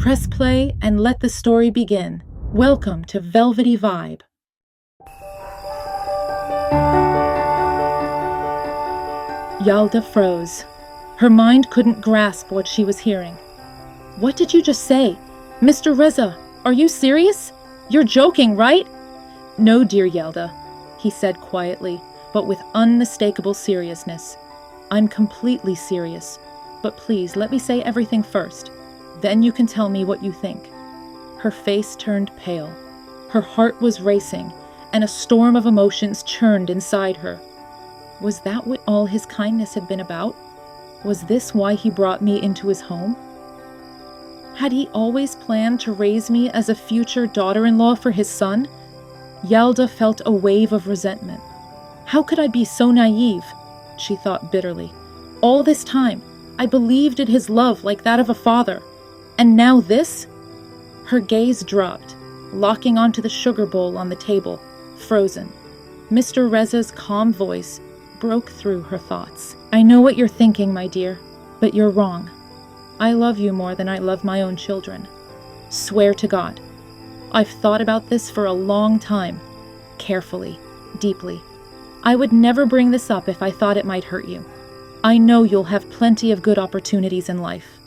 Press play and let the story begin. Welcome to Velvety Vibe. Yalda froze. Her mind couldn't grasp what she was hearing. What did you just say? Mr. Reza, are you serious? You're joking, right? No, dear Yalda, he said quietly, but with unmistakable seriousness. I'm completely serious, but please let me say everything first. Then you can tell me what you think. Her face turned pale. Her heart was racing, and a storm of emotions churned inside her. Was that what all his kindness had been about? Was this why he brought me into his home? Had he always planned to raise me as a future daughter-in-law for his son? Yalda felt a wave of resentment. How could I be so naive? She thought bitterly. All this time, I believed in his love like that of a father. And now this? Her gaze dropped, locking onto the sugar bowl on the table, frozen. Mr. Reza's calm voice broke through her thoughts. I know what you're thinking, my dear, but you're wrong. I love you more than I love my own children. Swear to God. I've thought about this for a long time, carefully, deeply. I would never bring this up if I thought it might hurt you. I know you'll have plenty of good opportunities in life.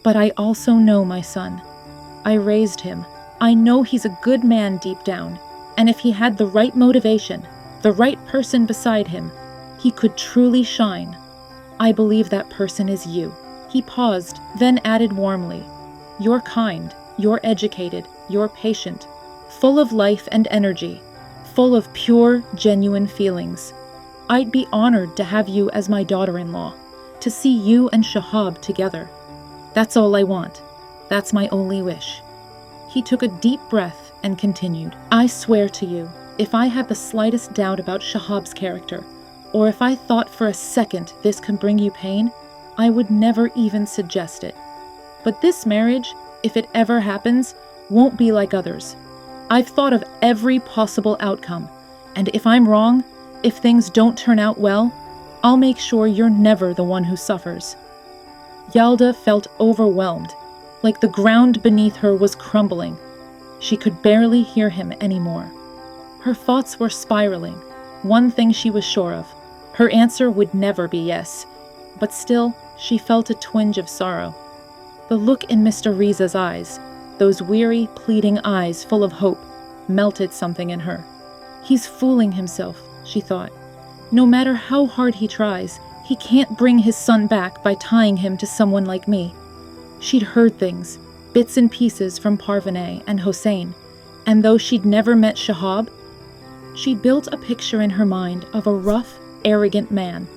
But I also know my son. I raised him. I know he's a good man deep down, and if he had the right motivation, the right person beside him, he could truly shine. I believe that person is you. He paused, then added warmly, You're kind, you're educated, you're patient, full of life and energy, full of pure, genuine feelings. I'd be honored to have you as my daughter-in-law, to see you and Shahaab together. That's all I want. That's my only wish. He took a deep breath and continued, I swear to you, if I had the slightest doubt about Shahab's character, or if I thought for a second this could bring you pain, I would never even suggest it. But this marriage, if it ever happens, won't be like others. I've thought of every possible outcome, and if I'm wrong, if things don't turn out well, I'll make sure you're never the one who suffers. Yalda felt overwhelmed, like the ground beneath her was crumbling. She could barely hear him anymore. Her thoughts were spiraling. One thing she was sure of, her answer would never be yes, but still, she felt a twinge of sorrow. The look in Mr. Reza's eyes, those weary, pleading eyes full of hope, melted something in her. He's fooling himself, she thought. No matter how hard he tries, he can't bring his son back by tying him to someone like me. She'd heard things, bits and pieces from Parvaneh and Hossein, and though she'd never met Shahaab, she'd built a picture in her mind of a rough, arrogant man.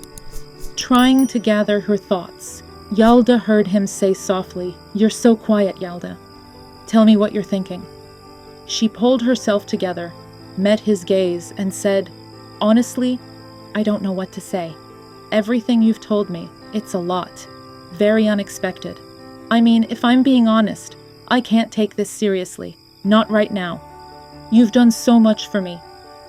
Trying to gather her thoughts, Yalda heard him say softly, You're so quiet, Yalda. Tell me what you're thinking. She pulled herself together, met his gaze, and said, Honestly, I don't know what to say. Everything you've told me, it's a lot. Very unexpected. I mean, if I'm being honest, I can't take this seriously. Not right now. You've done so much for me.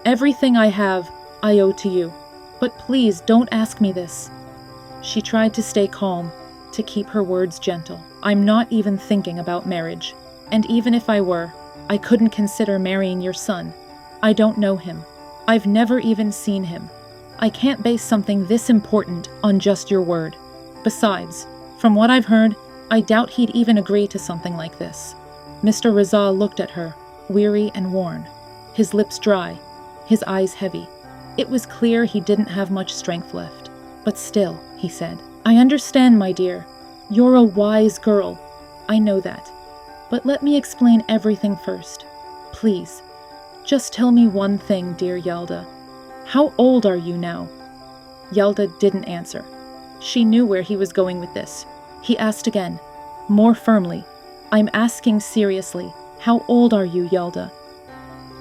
Everything I have, I owe to you. But please don't ask me this. She tried to stay calm, to keep her words gentle. I'm not even thinking about marriage. And even if I were, I couldn't consider marrying your son. I don't know him. I've never even seen him. I can't base something this important on just your word. Besides, from what I've heard, I doubt he'd even agree to something like this. Mr. Reza looked at her, weary and worn, his lips dry, his eyes heavy. It was clear he didn't have much strength left. But still, he said, I understand, my dear. You're a wise girl. I know that. But let me explain everything first. Please, just tell me one thing, dear Yalda. How old are you now? Yalda didn't answer. She knew where he was going with this. He asked again, more firmly, I'm asking seriously, how old are you, Yalda?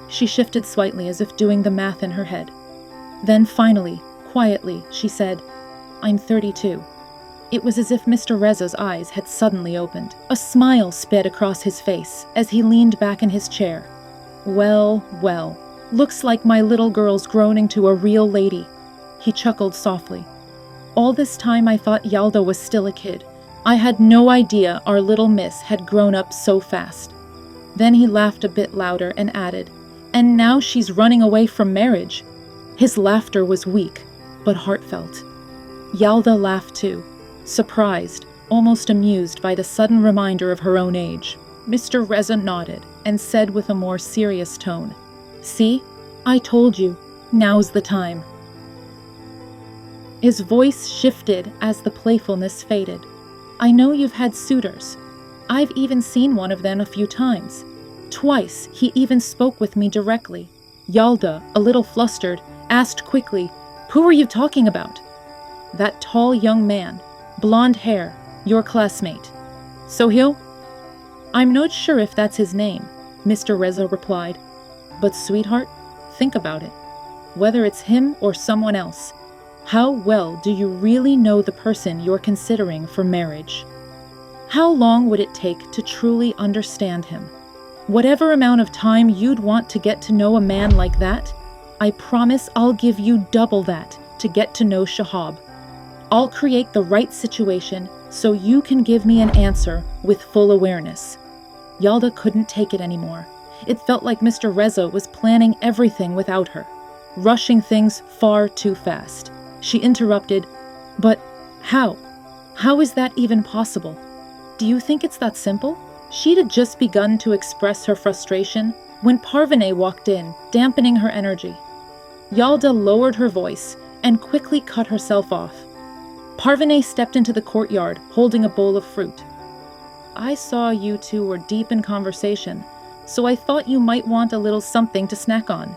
She shifted slightly as if doing the math in her head. Then finally, quietly, she said, I'm 32. It was as if Mr. Reza's eyes had suddenly opened. A smile sped across his face as he leaned back in his chair. Well, well. Looks like my little girl's grown into a real lady. He chuckled softly. All this time I thought Yalda was still a kid, I had no idea our little miss had grown up so fast." Then he laughed a bit louder and added, "And now she's running away from marriage." His laughter was weak, but heartfelt. Yalda laughed too, surprised, almost amused by the sudden reminder of her own age. Mr. Reza nodded and said with a more serious tone, "See, I told you, now's the time." His voice shifted as the playfulness faded. "I know you've had suitors. I've even seen one of them a few times. Twice, he even spoke with me directly." Yalda, a little flustered, asked quickly, "Who are you talking about?" "That tall young man, blonde hair, your classmate. Sohail?" "I'm not sure if that's his name," Mr. Reza replied. "But sweetheart, think about it. Whether it's him or someone else, how well do you really know the person you're considering for marriage? How long would it take to truly understand him? Whatever amount of time you'd want to get to know a man like that, I promise I'll give you double that to get to know Shahaab. I'll create the right situation so you can give me an answer with full awareness." Yalda couldn't take it anymore. It felt like Mr. Reza was planning everything without her, rushing things far too fast. She interrupted, "But how? How is that even possible? Do you think it's that simple?" She'd had just begun to express her frustration when Parvane walked in, dampening her energy. Yalda lowered her voice and quickly cut herself off. Parvane stepped into the courtyard, holding a bowl of fruit. "I saw you two were deep in conversation, so I thought you might want a little something to snack on."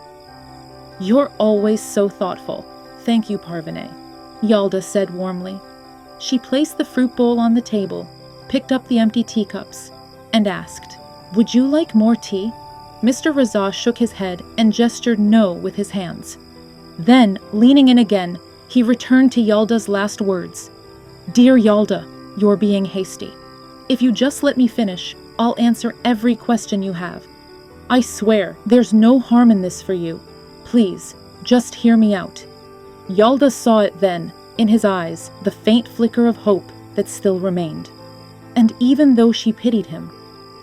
"You're always so thoughtful. Thank you, Parvane," Yalda said warmly. She placed the fruit bowl on the table, picked up the empty teacups, and asked, "Would you like more tea?" Mr. Reza shook his head and gestured no with his hands. Then, leaning in again, he returned to Yalda's last words. "Dear Yalda, you're being hasty. If you just let me finish, I'll answer every question you have. I swear, there's no harm in this for you. Please, just hear me out." Yalda saw it then, in his eyes, the faint flicker of hope that still remained. And even though she pitied him,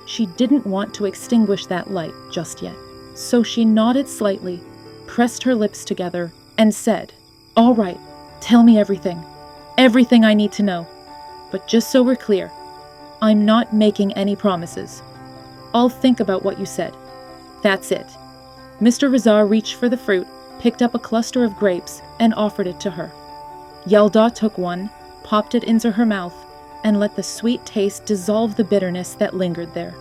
she didn't want to extinguish that light just yet. So she nodded slightly, pressed her lips together, and said, "All right, tell me everything. Everything I need to know. But just so we're clear, I'm not making any promises. I'll think about what you said. That's it." Mr. Reza reached for the fruit, picked up a cluster of grapes, and offered it to her. Yalda took one, popped it into her mouth, and let the sweet taste dissolve the bitterness that lingered there.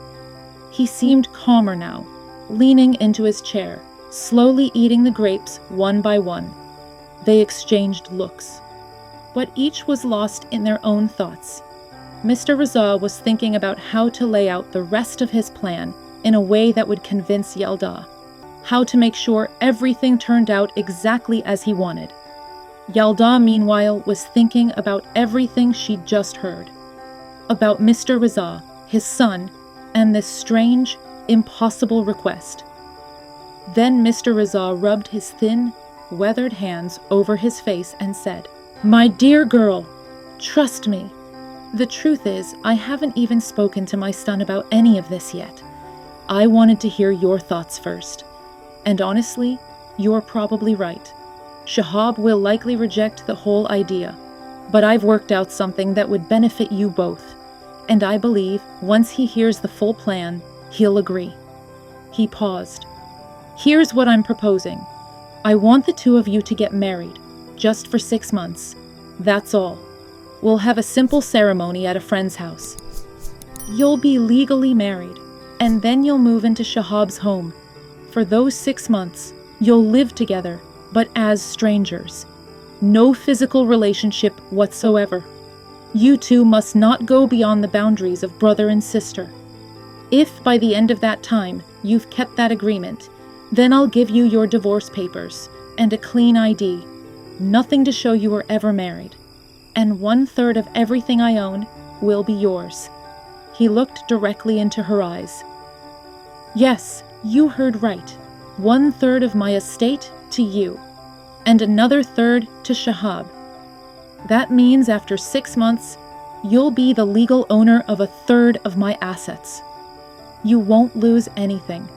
He seemed calmer now, leaning into his chair, slowly eating the grapes one by one. They exchanged looks, but each was lost in their own thoughts. Mr. Reza was thinking about how to lay out the rest of his plan in a way that would convince Yalda, how to make sure everything turned out exactly as he wanted. Yalda, meanwhile, was thinking about everything she'd just heard. About Mr. Reza, his son, and this strange, impossible request. Then Mr. Reza rubbed his thin, weathered hands over his face and said, "My dear girl, trust me. The truth is, I haven't even spoken to my son about any of this yet. I wanted to hear your thoughts first. And honestly, you're probably right. Shahaab will likely reject the whole idea, but I've worked out something that would benefit you both, and I believe once he hears the full plan, he'll agree." He paused. "Here's what I'm proposing. I want the two of you to get married, just for 6 months. That's all. We'll have a simple ceremony at a friend's house. You'll be legally married, and then you'll move into Shahab's home. For those 6 months, you'll live together, but as strangers. No physical relationship whatsoever. You two must not go beyond the boundaries of brother and sister. If by the end of that time you've kept that agreement, then I'll give you your divorce papers and a clean ID, nothing to show you were ever married. And 1/3 of everything I own will be yours." He looked directly into her eyes. "Yes, you heard right. 1/3 of my estate to you, and another 1/3 to Shahaab. That means after 6 months, You'll be the legal owner of 1/3 of my assets. You won't lose anything.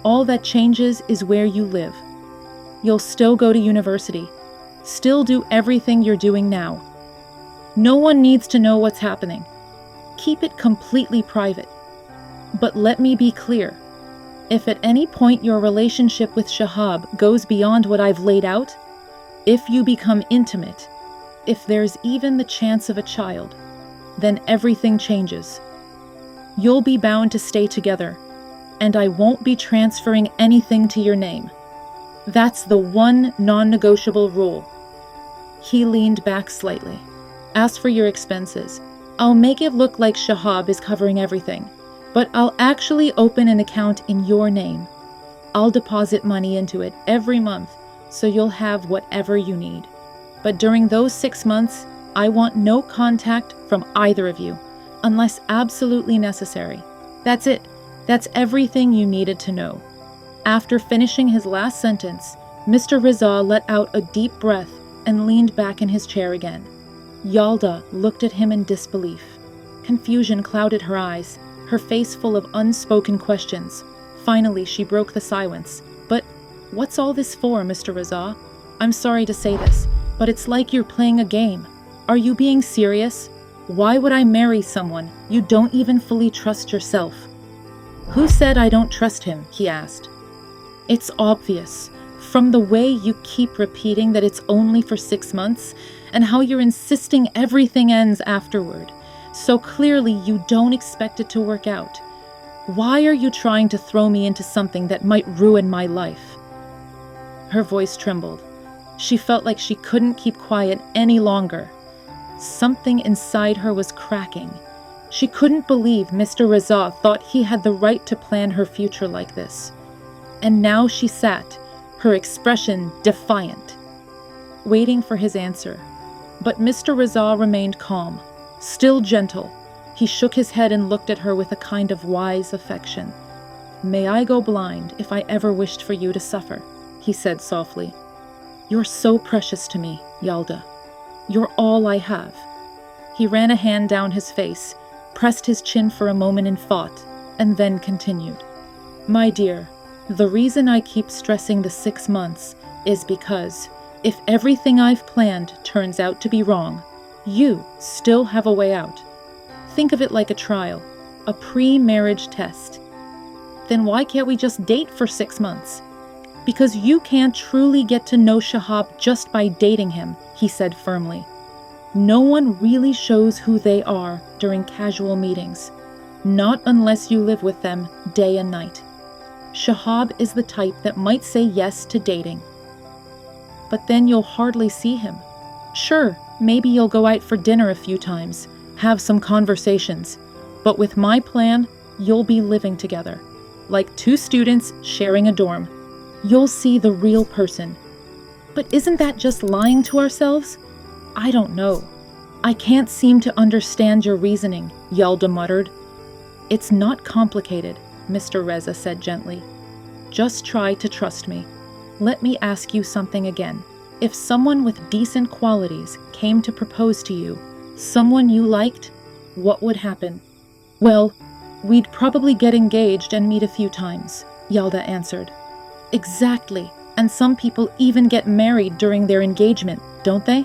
All that changes is where you live. You'll still go to university, still do everything you're doing now. No one needs to know what's happening. Keep it completely private. But let me be clear. If at any point your relationship with Shahaab goes beyond what I've laid out, if you become intimate, if there's even the chance of a child, then everything changes. You'll be bound to stay together, and I won't be transferring anything to your name. That's the one non-negotiable rule. He leaned back slightly. As for your expenses, I'll make it look like Shahaab is covering everything, but I'll actually open an account in your name. I'll deposit money into it every month, so you'll have whatever you need. But during those 6 months, I want no contact from either of you, unless absolutely necessary. That's it. That's everything you needed to know. After finishing his last sentence, Mr. Reza let out a deep breath and leaned back in his chair again. Yalda looked at him in disbelief. Confusion clouded her eyes, her face full of unspoken questions. Finally, she broke the silence. But what's all this for, Mr. Reza? I'm sorry to say this, but it's like you're playing a game. Are you being serious? Why would I marry someone you don't even fully trust yourself? Who said I don't trust him? He asked. It's obvious, from the way you keep repeating that it's only for 6 months, and how you're insisting everything ends afterward. So clearly you don't expect it to work out. Why are you trying to throw me into something that might ruin my life? Her voice trembled. She felt like she couldn't keep quiet any longer. Something inside her was cracking. She couldn't believe Mr. Reza thought he had the right to plan her future like this. And now she sat, her expression defiant, waiting for his answer. But Mr. Reza remained calm, still gentle. He shook his head and looked at her with a kind of wise affection. "May I go blind if I ever wished for you to suffer," he said softly. "You're so precious to me, Yalda. You're all I have." He ran a hand down his face, pressed his chin for a moment in thought, and then continued. "My dear, the reason I keep stressing the 6 months is because if everything I've planned turns out to be wrong, you still have a way out. Think of it like a trial, a pre-marriage test. Then why can't we just date for 6 months? Because you can't truly get to know Shahaab just by dating him," he said firmly. "No one really shows who they are during casual meetings, not unless you live with them day and night. Shahaab is the type that might say yes to dating. But then you'll hardly see him. Sure, maybe you'll go out for dinner a few times, have some conversations, but with my plan, you'll be living together, like 2 students sharing a dorm. You'll see the real person." "But isn't that just lying to ourselves?" "I don't know. I can't seem to understand your reasoning," Yalda muttered. "It's not complicated," Mr. Reza said gently. "Just try to trust me. Let me ask you something again. If someone with decent qualities came to propose to you, someone you liked, what would happen?" "Well, we'd probably get engaged and meet a few times," Yalda answered. "Exactly. And some people even get married during their engagement, don't they?"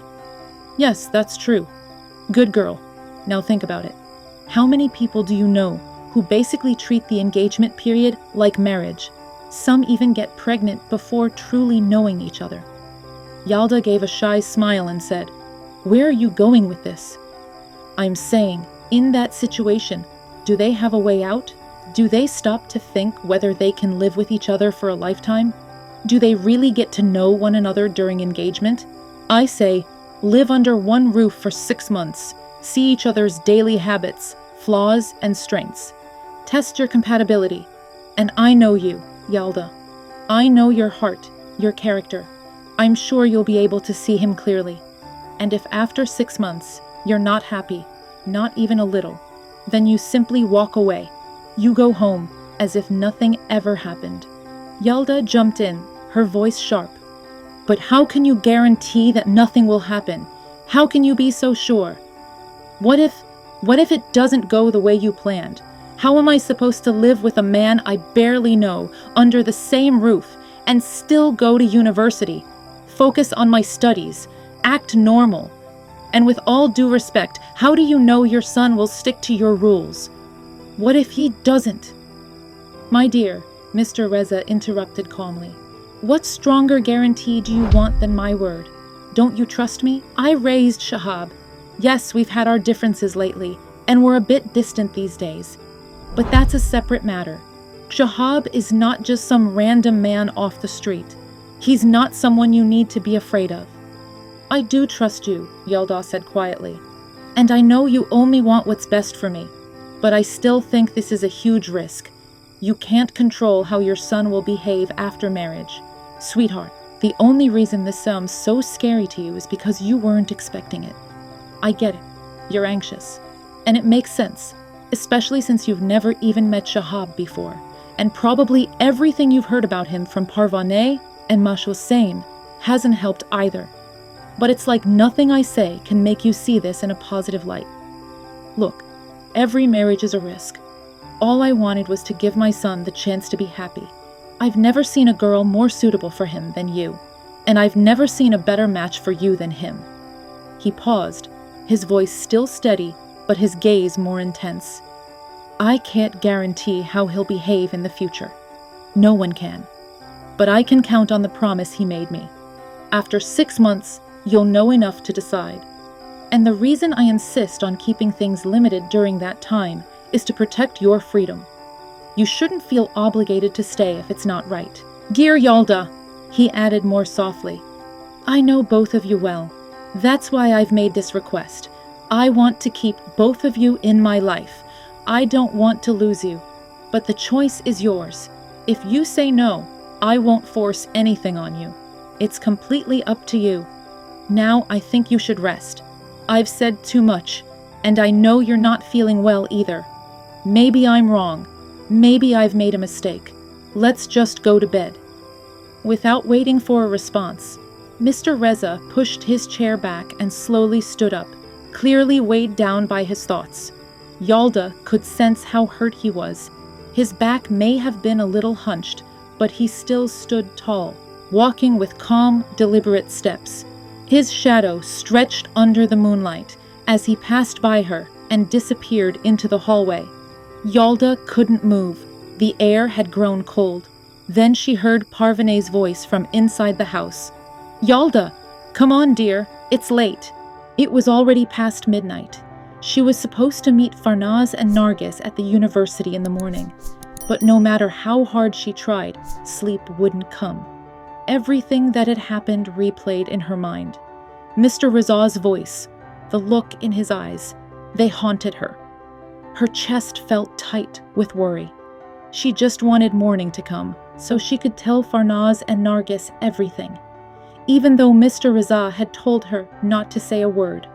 "Yes, that's true." "Good girl. Now think about it. How many people do you know who basically treat the engagement period like marriage? Some even get pregnant before truly knowing each other." Yalda gave a shy smile and said, "Where are you going with this?" "I'm saying, in that situation, do they have a way out? Do they stop to think whether they can live with each other for a lifetime? Do they really get to know one another during engagement? I say, live under one roof for 6 months, see each other's daily habits, flaws, and strengths. Test your compatibility. And I know you, Yalda. I know your heart, your character. I'm sure you'll be able to see him clearly. And if after 6 months you're not happy, not even a little, then you simply walk away. You go home as if nothing ever happened." Yalda jumped in, her voice sharp. "But how can you guarantee that nothing will happen? How can you be so sure?" What if it doesn't go the way you planned? How am I supposed to live with a man I barely know under the same roof and still go to university, focus on my studies, act normal? And with all due respect, how do you know your son will stick to your rules? What if he doesn't? My dear, Mr. Reza interrupted calmly. What stronger guarantee do you want than my word? Don't you trust me? I raised Shahaab. Yes, we've had our differences lately, and we're a bit distant these days. But that's a separate matter. Shahaab is not just some random man off the street. He's not someone you need to be afraid of. I do trust you, Yalda said quietly. And I know you only want what's best for me. But I still think this is a huge risk. You can't control how your son will behave after marriage. Sweetheart, the only reason this sounds so scary to you is because you weren't expecting it. I get it. You're anxious. And it makes sense, especially since you've never even met Shahaab before, and probably everything you've heard about him from Parvaneh and Housemate hasn't helped either. But it's like nothing I say can make you see this in a positive light. Look, every marriage is a risk. All I wanted was to give my son the chance to be happy. I've never seen a girl more suitable for him than you, and I've never seen a better match for you than him. He paused, his voice still steady, but his gaze more intense. I can't guarantee how he'll behave in the future. No one can. But I can count on the promise he made me. After 6 months, you'll know enough to decide. And the reason I insist on keeping things limited during that time is to protect your freedom. You shouldn't feel obligated to stay if it's not right. Dear Yalda, he added more softly, I know both of you well. That's why I've made this request. I want to keep both of you in my life. I don't want to lose you, but the choice is yours. If you say no, I won't force anything on you. It's completely up to you. Now I think you should rest. I've said too much, and I know you're not feeling well either. Maybe I'm wrong. Maybe I've made a mistake. Let's just go to bed. Without waiting for a response, Mr. Reza pushed his chair back and slowly stood up, clearly weighed down by his thoughts. Yalda could sense how hurt he was. His back may have been a little hunched, but he still stood tall, walking with calm, deliberate steps. His shadow stretched under the moonlight as he passed by her and disappeared into the hallway. Yalda couldn't move. The air had grown cold. Then she heard Parvaneh's voice from inside the house. Yalda, come on, dear. It's late. It was already past midnight. She was supposed to meet Farnaz and Nargis at the university in the morning. But no matter how hard she tried, sleep wouldn't come. Everything that had happened replayed in her mind. Mr. Reza's voice, the look in his eyes, they haunted her. Her chest felt tight with worry. She just wanted morning to come, so she could tell Farnaz and Nargis everything. Even though Mr. Reza had told her not to say a word,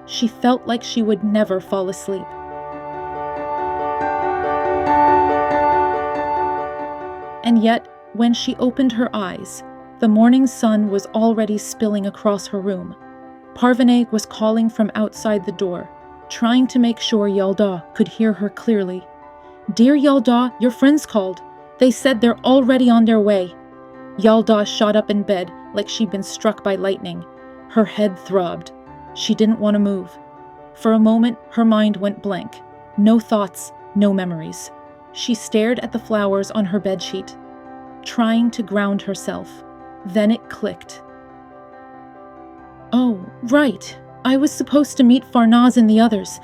she felt like she would never fall asleep. And yet, when she opened her eyes, the morning sun was already spilling across her room. Parvaneh was calling from outside the door, trying to make sure Yalda could hear her clearly. Dear Yalda, your friends called. They said they're already on their way. Yalda shot up in bed like she'd been struck by lightning. Her head throbbed. She didn't want to move. For a moment, her mind went blank. No thoughts, no memories. She stared at the flowers on her bedsheet, trying to ground herself. Then it clicked. Oh, right. I was supposed to meet Farnaz and the others.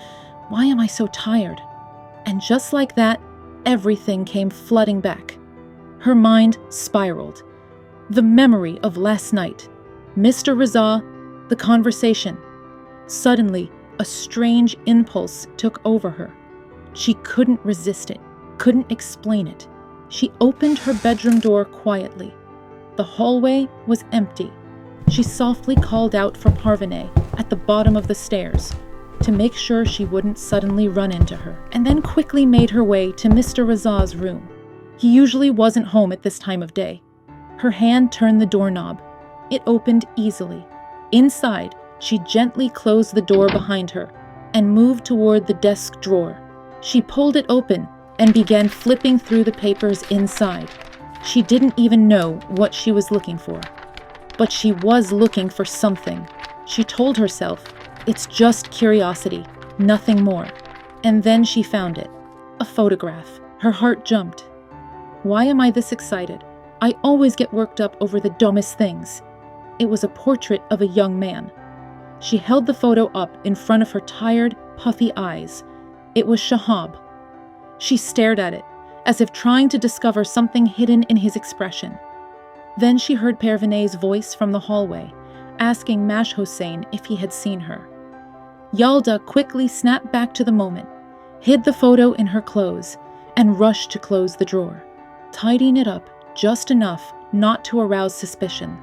Why am I so tired? And just like that, everything came flooding back. Her mind spiraled. The memory of last night, Mr. Reza, the conversation. Suddenly, a strange impulse took over her. She couldn't resist it, couldn't explain it. She opened her bedroom door quietly. The hallway was empty. She softly called out for Parvaneh at the bottom of the stairs to make sure she wouldn't suddenly run into her, and then quickly made her way to Mr. Reza's room. He usually wasn't home at this time of day. Her hand turned the doorknob. It opened easily. Inside, she gently closed the door behind her and moved toward the desk drawer. She pulled it open and began flipping through the papers inside. She didn't even know what she was looking for. But she was looking for something. She told herself, it's just curiosity, nothing more. And then she found it. A photograph. Her heart jumped. Why am I this excited? I always get worked up over the dumbest things. It was a portrait of a young man. She held the photo up in front of her tired, puffy eyes. It was Shahaab. She stared at it, as if trying to discover something hidden in his expression. Then she heard Pervineh's voice from the hallway, asking Mash Hossein if he had seen her. Yalda quickly snapped back to the moment, hid the photo in her clothes, and rushed to close the drawer, tidying it up just enough not to arouse suspicion.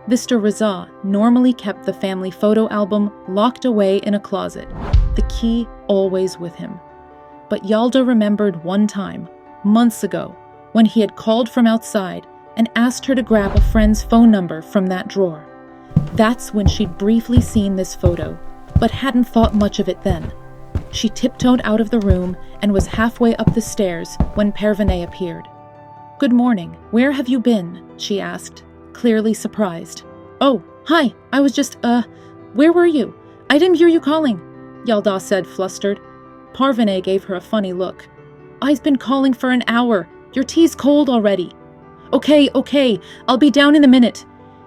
Mr Reza normally kept the family photo album locked away in a closet, the key always with him. But Yalda remembered one time, months ago, when he had called from outside and asked her to grab a friend's phone number from that drawer. That's when she'd briefly seen this photo, but hadn't thought much of it then. She tiptoed out of the room and was halfway up the stairs when Pervineh appeared. "Good morning. Where have you been?" she asked, clearly surprised. "Oh, hi. I was just, where were you? I didn't hear you calling," Yalda said, flustered. Pervineh gave her a funny look. "I've been calling for an hour. Your tea's cold already." Okay, I'll be down in a minute."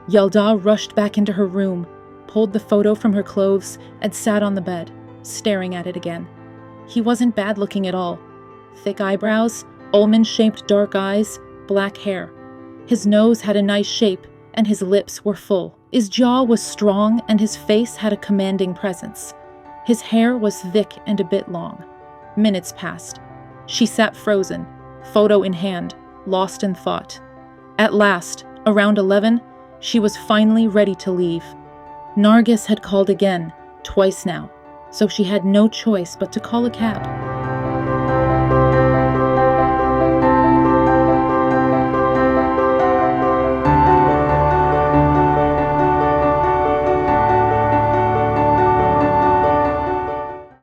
Yalda rushed back into her room, pulled the photo from her clothes, and sat on the bed, staring at it again. He wasn't bad looking at all. Thick eyebrows, almond-shaped dark eyes, black hair. His nose had a nice shape, and his lips were full. His jaw was strong, and his face had a commanding presence. His hair was thick and a bit long. Minutes passed. She sat frozen, photo in hand, lost in thought. At last, around 11, she was finally ready to leave. Nargis had called again, twice now, so she had no choice but to call a cab.